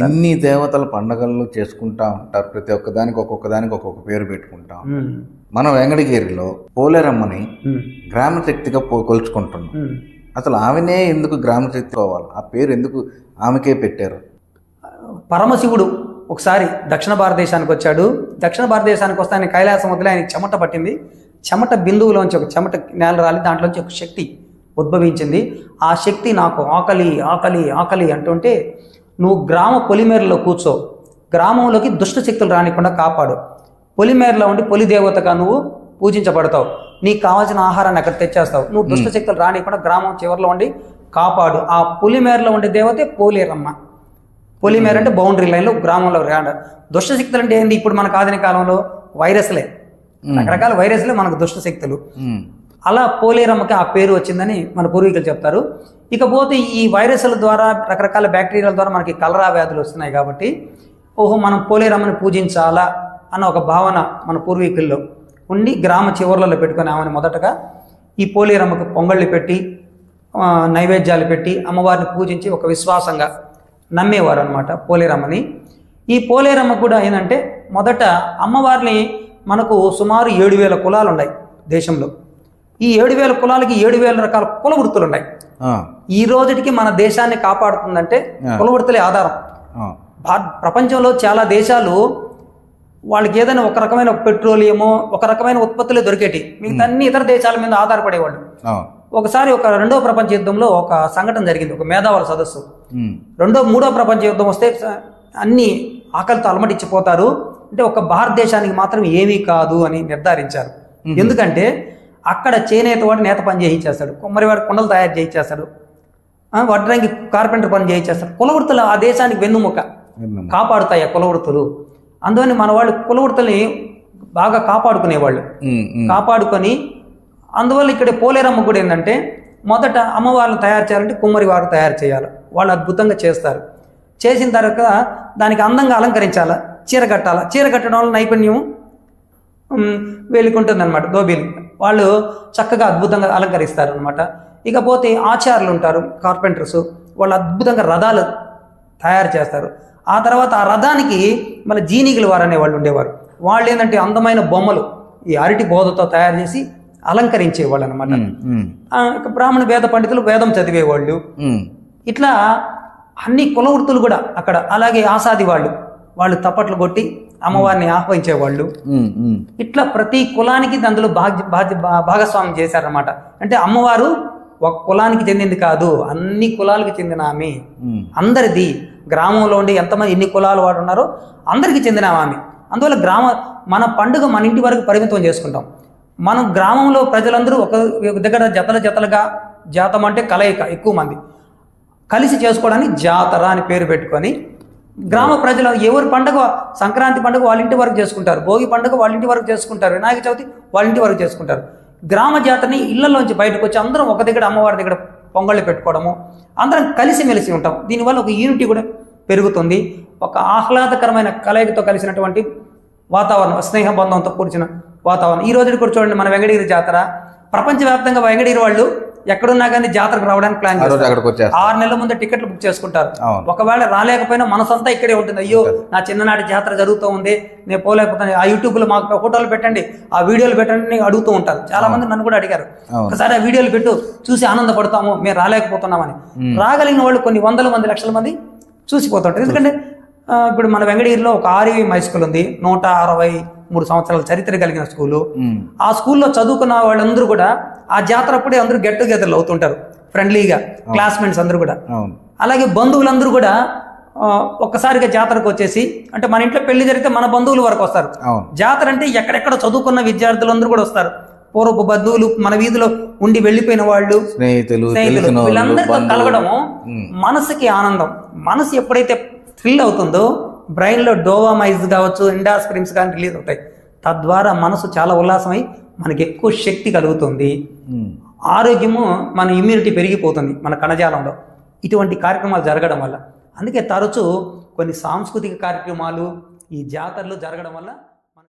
ఇన్ని దేవతల పండగలు చేసుకుంటా ఉంటారు. ప్రతి ఒక్కదానికి ఒక్కొక్క పేరు పెట్టుకుంటాం. మనం వెంకటగిరిలో పోలేరమ్మని గ్రామ శక్తిగా కొలుచుకుంటున్నాం. అసలు ఆమెనే ఎందుకు గ్రామ శక్తి కావాలి? ఆ పేరు ఎందుకు ఆమెకే పెట్టారు? పరమశివుడు ఒకసారి దక్షిణ భారతదేశానికి వచ్చాడు. దక్షిణ భారతదేశానికి వస్తే ఆయన కైలాసం వదిలే ఆయన చెమట పట్టింది. చెమట బిందువులోంచి ఒక చెమట నేల రాలి దాంట్లోంచి ఒక శక్తి ఉద్భవించింది. ఆ శక్తి నాకు ఆకలి ఆకలి ఆకలి అంటుంటే, నువ్వు గ్రామ పొలిమేరలో కూర్చో, గ్రామంలోకి దుష్ట శక్తులు రానికుండా కాపాడు, పొలిమేరలో ఉండి పొలి దేవతగా నువ్వు పూజించబడతావు, నీకు కావాల్సిన ఆహారాన్ని అక్కడ తెచ్చేస్తావు, నువ్వు దుష్ట శక్తులు రానికుండా గ్రామం చివరిలో ఉండి కాపాడు. ఆ పొలిమేరలో ఉండే దేవతే పోలేరమ్మ. పొలిమేర అంటే బౌండరీ లైన్లో గ్రామంలో రాడు. దుష్ట శక్తులు అంటే ఏంది? ఇప్పుడు మనకు ఆధునిక కాలంలో వైరస్లే, రకరకాల వైరస్లే మనకు దుష్ట శక్తులు. అలా పోలేరమ్మకి ఆ పేరు వచ్చిందని మన పూర్వీకులు చెప్తారు. ఇకపోతే ఈ వైరస్ల ద్వారా, రకరకాల బ్యాక్టీరియాల ద్వారా మనకి కలరా వ్యాధులు వస్తున్నాయి కాబట్టి, ఓహో మనం పోలేరమ్మని పూజించాలా అన్న ఒక భావన మన పూర్వీకుల్లో ఉండి గ్రామ చివర్లలో పెట్టుకుని ఆమెను మొదటగా ఈ పోలేరమ్మకి పొంగళ్ళు పెట్టి నైవేద్యాలు పెట్టి అమ్మవారిని పూజించి ఒక విశ్వాసంగా నమ్మేవారు అనమాట పోలేరమ్మని. ఈ పోలేరమ్మ కూడా ఏంటంటే, మొదట అమ్మవారిని మనకు సుమారు 7,000 కులాలు ఉన్నాయి దేశంలో. ఈ 7,000 కులాలకి 7,000 రకాల కుల వృత్తులు ఉన్నాయి. ఈ రోజుకి మన దేశాన్ని కాపాడుతుందంటే కుల వృత్తులే ఆధారం. ప్రపంచంలో చాలా దేశాలు వాళ్ళకి ఏదైనా ఒక రకమైన పెట్రోలియమో ఒక రకమైన ఉత్పత్తులే దొరికేటి, మిగతా అన్ని ఇతర దేశాల మీద ఆధారపడేవాళ్ళు. ఒకసారి ఒక 2వ ప్రపంచ యుద్ధంలో ఒక సంఘటన జరిగింది, ఒక మేధావుల సదస్సు. 3వ ప్రపంచ యుద్ధం వస్తే అన్ని ఆకలితో అలమటించిపోతారు అంటే ఒక భారతదేశానికి మాత్రం ఏమీ కాదు అని నిర్ధారించారు. ఎందుకంటే అక్కడ చేనేత వాడు నేత పని చేయించేస్తాడు, కుమ్మరివాడు కుండలు తయారు చేయించేస్తాడు, వడ్రంగి కార్పెంటర్ పని చేయించేస్తాడు. కులవృత్తులు ఆ దేశానికి వెన్నుముక, కాపాడుతాయి ఆ కులవృత్తులు. అందువని మన వాళ్ళు కులవృత్తుల్ని బాగా కాపాడుకునేవాళ్ళు. కాపాడుకొని అందువల్ల ఇక్కడ పోలేరమ్మ కూడా ఏంటంటే, మొదట అమ్మవారిని తయారు చేయాలంటే కుమ్మరి వారు తయారు చేయాలి. వాళ్ళు అద్భుతంగా చేస్తారు. చేసిన తర్వాత దానికి అందంగా అలంకరించాలా, చీర కట్టాలా. చీర కట్టడం వల్ల నైపుణ్యం వెళ్ళుకుంటుంది అనమాట. దోబీలు వాళ్ళు చక్కగా అద్భుతంగా అలంకరిస్తారు అనమాట. ఇకపోతే ఆచార్యులు ఉంటారు, కార్పెంటర్స్, వాళ్ళు అద్భుతంగా రథాలు తయారు చేస్తారు. ఆ తర్వాత ఆ రథానికి మళ్ళీ జీనిగులు వారు అనేవాళ్ళు ఉండేవారు. వాళ్ళు ఏంటంటే అందమైన బొమ్మలు ఈ అరటి బోధతో తయారు చేసి అలంకరించేవాళ్ళు అనమాట. బ్రాహ్మణ వేద పండితులు వేదం చదివేవాళ్ళు. ఇట్లా అన్ని కుల వృత్తులు కూడా అక్కడ. అలాగే ఆసాది వాళ్ళు తప్పట్లు కొట్టి అమ్మవారిని ఆహ్వానించేవాళ్ళు. ఇట్లా ప్రతి కులానికి అందులో భాగస్వామ్యం చేశారనమాట. అంటే అమ్మవారు ఒక కులానికి చెందింది కాదు, అన్ని కులాలకు చెందిన ఆమె, అందరిది. గ్రామంలో ఉండి ఎంతమంది ఎన్ని కులాలు వాడు ఉన్నారో అందరికి చెందిన ఆమె. అందువల్ల మన పండుగ మన ఇంటి వరకు పరిమితం చేసుకుంటాం. మనం గ్రామంలో ప్రజలందరూ ఒక దగ్గర జతలుగా, జాతం అంటే కలయిక, ఎక్కువ మంది కలిసి చేసుకోవడానికి జాతర అని పేరు పెట్టుకొని గ్రామ ప్రజలు ఎవరి పండుగ, సంక్రాంతి పండుగ వాళ్ళ ఇంటి వరకు చేసుకుంటారు, భోగి పండుగ వాళ్ళ ఇంటి వరకు చేసుకుంటారు, వినాయక చవితి వాళ్ళ ఇంటి వరకు చేసుకుంటారు. గ్రామ జాతరని ఇళ్లలోంచి బయటకు వచ్చి అందరం ఒక దగ్గర అమ్మవారి దగ్గర పొంగళ్ళు పెట్టుకోవడము, అందరం కలిసిమెలిసి ఉంటాం. దీనివల్ల ఒక యూనిటీ కూడా పెరుగుతుంది. ఒక ఆహ్లాదకరమైన కలయికతో కలిసినటువంటి వాతావరణం, స్నేహబంధంతో కూర్చిన వాతావరణం. ఈ రోజు కూడా చూడండి, మన వెంకటగిరి జాతర ప్రపంచవ్యాప్తంగా వెంకటగిరి వాళ్ళు ఎక్కడున్నా కానీ జాతరకు రావడానికి ప్లాన్ చేస్తారు. 6 నెలల ముందు టికెట్లు బుక్ చేసుకుంటారు. ఒకవేళ రాలేకపోయినా మనసంతా ఇక్కడే ఉంటుంది. అయ్యో నా చిన్ననాటి జాతర జరుగుతూ ఉంది, నేను పోలేకపోతాను, ఆ యూట్యూబ్లో మాకు ఫోటోలు పెట్టండి, ఆ వీడియోలు పెట్టండి అడుగుతూ ఉంటారు. చాలా మంది నన్ను కూడా అడిగారు, ఒకసారి ఆ వీడియోలు పెట్టు, చూసి ఆనందపడతాము, మేము రాలేకపోతున్నామని. రాగలిగిన వాళ్ళు కొన్ని వందల మంది, లక్షల మంది చూసిపోతుంటారు. ఎందుకంటే ఇప్పుడు మన వెంకటగిరిలో ఒక REV హై స్కూల్ ఉంది, 163 సంవత్సరాల చరిత్ర కలిగిన స్కూలు. ఆ స్కూల్లో చదువుకున్న వాళ్ళందరూ కూడా ఆ జాతర అప్పుడే అందరూ గెట్ టుగెదర్లు అవుతుంటారు, ఫ్రెండ్లీగా, క్లాస్మేట్స్ అందరూ కూడా. అలాగే బంధువులందరూ కూడా ఒక్కసారిగా జాతరకు వచ్చేసి, అంటే మన ఇంట్లో పెళ్లి జరిగితే మన బంధువుల వరకు వస్తారు. జాతర అంటే ఎక్కడెక్కడ చదువుకున్న విద్యార్థులందరూ కూడా వస్తారు. పూర్వపు బంధువులు, మన వీధిలో ఉండి వెళ్ళిపోయిన వాళ్ళు, స్నేహితులు, వీళ్ళందరితో కలగడము మనసుకి ఆనందం. మనసు ఎప్పుడైతే థ్రిల్ అవుతుందో బ్రెయిన్లో డోపామైన్స్ కావచ్చు, ఎండాస్ప్రిన్స్ కానీ రిలీజ్ అవుతాయి. తద్వారా మనసు చాలా ఉల్లాసమై మనకి ఎక్కువ శక్తి కలుగుతుంది, ఆరోగ్యము, మన ఇమ్యూనిటీ పెరిగిపోతుంది మన కణజాలంలో ఇటువంటి కార్యక్రమాలు జరగడం వల్ల. అందుకే తరచూ కొన్ని సాంస్కృతిక కార్యక్రమాలు ఈ జాతరలు జరగడం వల్ల